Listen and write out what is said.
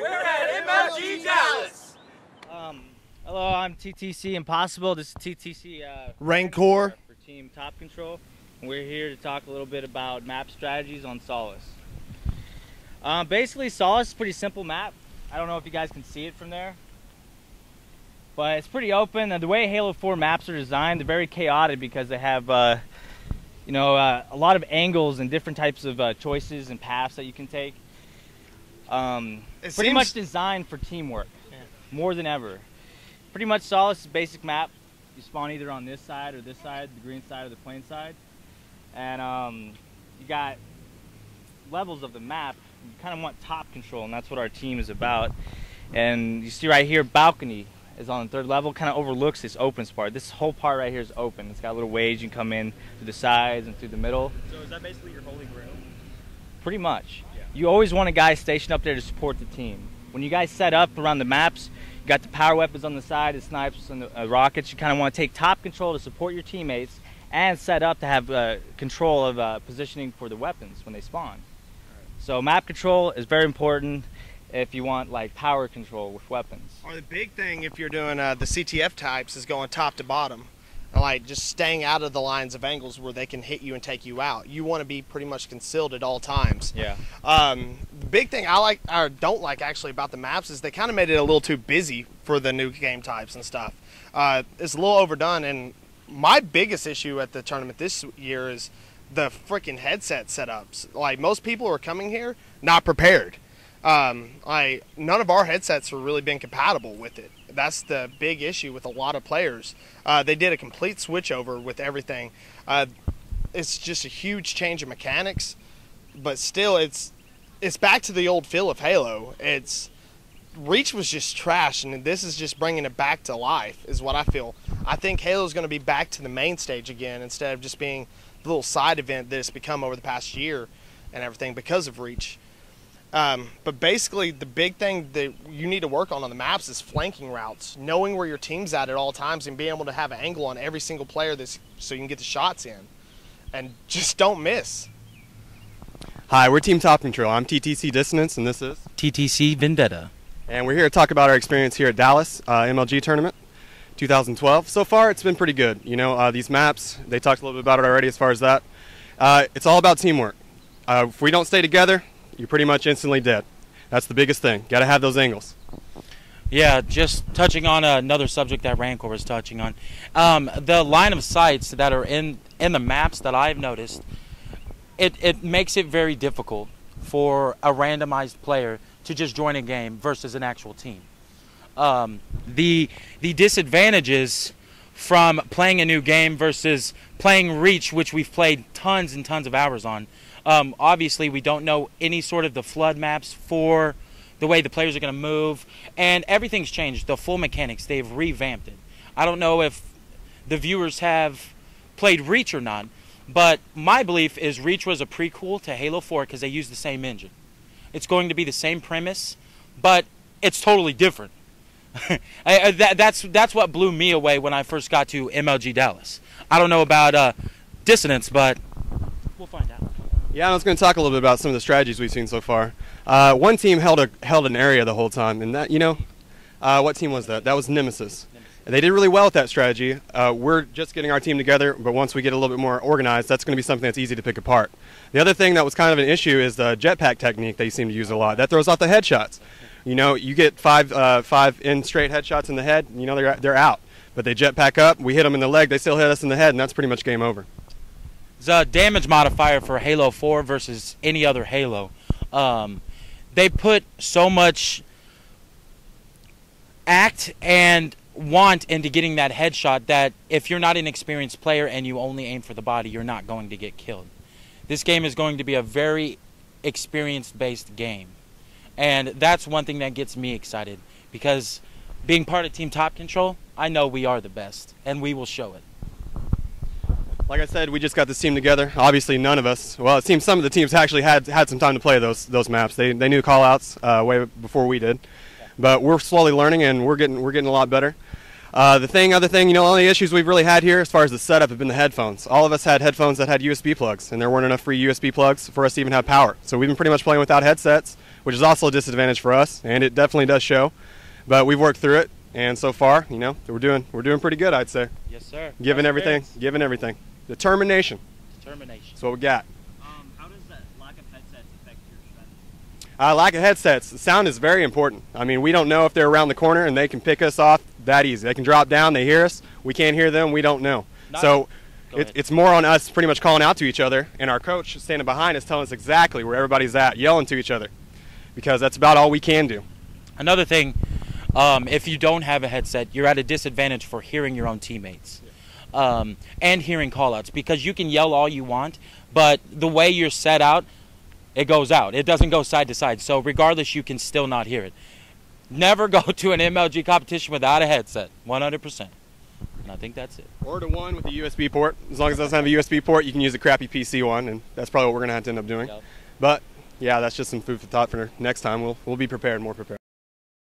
We're at MLG Dallas. Hello, I'm TTC Impossible. This is TTC Rancor for Team Top Control. And we're here to talk a little bit about map strategies on Solace. Basically, Solace is a pretty simple map. I don't know if you guys can see it from there, but it's pretty open. And the way Halo 4 maps are designed, they're very chaotic because they have a lot of angles and different types of choices and paths that you can take. Pretty much designed for teamwork, more than ever. Pretty much Solace is a basic map. You spawn either on this side or this side, the green side or the plain side. And you got levels of the map. You kind of want top control, and that's what our team is about. And you see right here, balcony is on the 3rd level, kind of overlooks this open part. This whole part right here is open. It's got little ways you can come in through the sides and through the middle. So is that basically your holy grail? Pretty much. Yeah. You always want a guy stationed up there to support the team. When you guys set up around the maps, you got the power weapons on the side, the snipers and the rockets. You kind of want to take top control to support your teammates and set up to have control of positioning for the weapons when they spawn. So map control is very important if you want like power control with weapons. Or the big thing if you're doing the CTF types is going top to bottom. Like just staying out of the lines of angles where they can hit you and take you out. You want to be pretty much concealed at all times. Yeah. The big thing I like, or don't like actually about the maps is they kind of made it a little too busy for the new game types and stuff. It's a little overdone, and my biggest issue at the tournament this year is the freaking headset setups. Like most people who are coming here not prepared. None of our headsets have really been compatible with it. That's the big issue with a lot of players. They did a complete switch over with everything. It's just a huge change of mechanics, but still it's back to the old feel of Halo. Reach was just trash, and this is just bringing it back to life is what I feel. I think Halo's going to be back to the main stage again instead of just being the little side event that it's become over the past year and everything because of Reach. But basically, the big thing that you need to work on the maps is flanking routes, knowing where your team's at all times and being able to have an angle on every single player so you can get the shots in. And just don't miss. Hi, we're Team Top Control. I'm TTC Dissonance, and this is TTC Vendetta. And we're here to talk about our experience here at Dallas MLG Tournament 2012. So far, it's been pretty good. You know, these maps, they talked a little bit about it already as far as that. It's all about teamwork. If we don't stay together, you're pretty much instantly dead. That's the biggest thing. Got to have those angles. Yeah, just touching on another subject that Rancor was touching on. The line of sights that are in the maps that I've noticed, it makes it very difficult for a randomized player to just join a game versus an actual team. The disadvantages from playing a new game versus playing Reach, which we've played tons and tons of hours on. Obviously, we don't know any sort of the flood maps for the way the players are going to move, and everything's changed. The full mechanics, they've revamped it. I don't know if the viewers have played Reach or not, but my belief is Reach was a prequel to Halo 4 because they used the same engine. It's going to be the same premise, but it's totally different. That's what blew me away when I first got to MLG Dallas. I don't know about Dissonance, but we'll find out. Yeah, I was going to talk a little bit about some of the strategies we've seen so far. One team held an area the whole time, and that, what team was that? That was Nemesis. And they did really well with that strategy. We're just getting our team together, but once we get a little bit more organized, that's going to be something that's easy to pick apart. The other thing that was kind of an issue is the jetpack technique they seem to use a lot. That throws off the headshots. You know, you get five in straight headshots in the head, they're out. But they jetpack up, we hit them in the leg, they still hit us in the head, and that's pretty much game over. The damage modifier for Halo 4 versus any other Halo. They put so much act and want into getting that headshot that if you're not an experienced player and you only aim for the body, you're not going to get killed. This game is going to be a very experience-based game. And that's one thing that gets me excited because being part of Team Top Control, I know we are the best, and we will show it. Like I said, we just got this team together. Obviously, none of us. Well, it seems some of the teams actually had some time to play those maps. They knew call-outs way before we did, but we're slowly learning and we're getting a lot better. Other thing, you know, all the issues we've really had here as far as the setup have been the headphones. All of us had headphones that had USB plugs, and there weren't enough free USB plugs for us to even have power. So we've been pretty much playing without headsets, which is also a disadvantage for us, and it definitely does show. But we've worked through it, and so far, you know, we're doing pretty good, I'd say. Yes, sir. Given everything. Determination. That's what we got. How does that lack of headsets affect your strategy? Lack of headsets. The sound is very important. I mean, we don't know if they're around the corner and they can pick us off that easy. They can drop down, they hear us. We can't hear them, we don't know. So it's more on us pretty much calling out to each other, and our coach standing behind us telling us exactly where everybody's at, yelling to each other, because that's about all we can do. Another thing, if you don't have a headset, you're at a disadvantage for hearing your own teammates and hearing call-outs, because you can yell all you want, but the way you're set out, it goes out. It doesn't go side to side. So regardless, you can still not hear it. Never go to an MLG competition without a headset, 100%. And I think that's it. Or to one with a USB port. As long as it doesn't have a USB port, you can use a crappy PC one, and that's probably what we're going to have to end up doing. Yep. But, yeah, that's just some food for thought for next time. We'll be prepared, more prepared.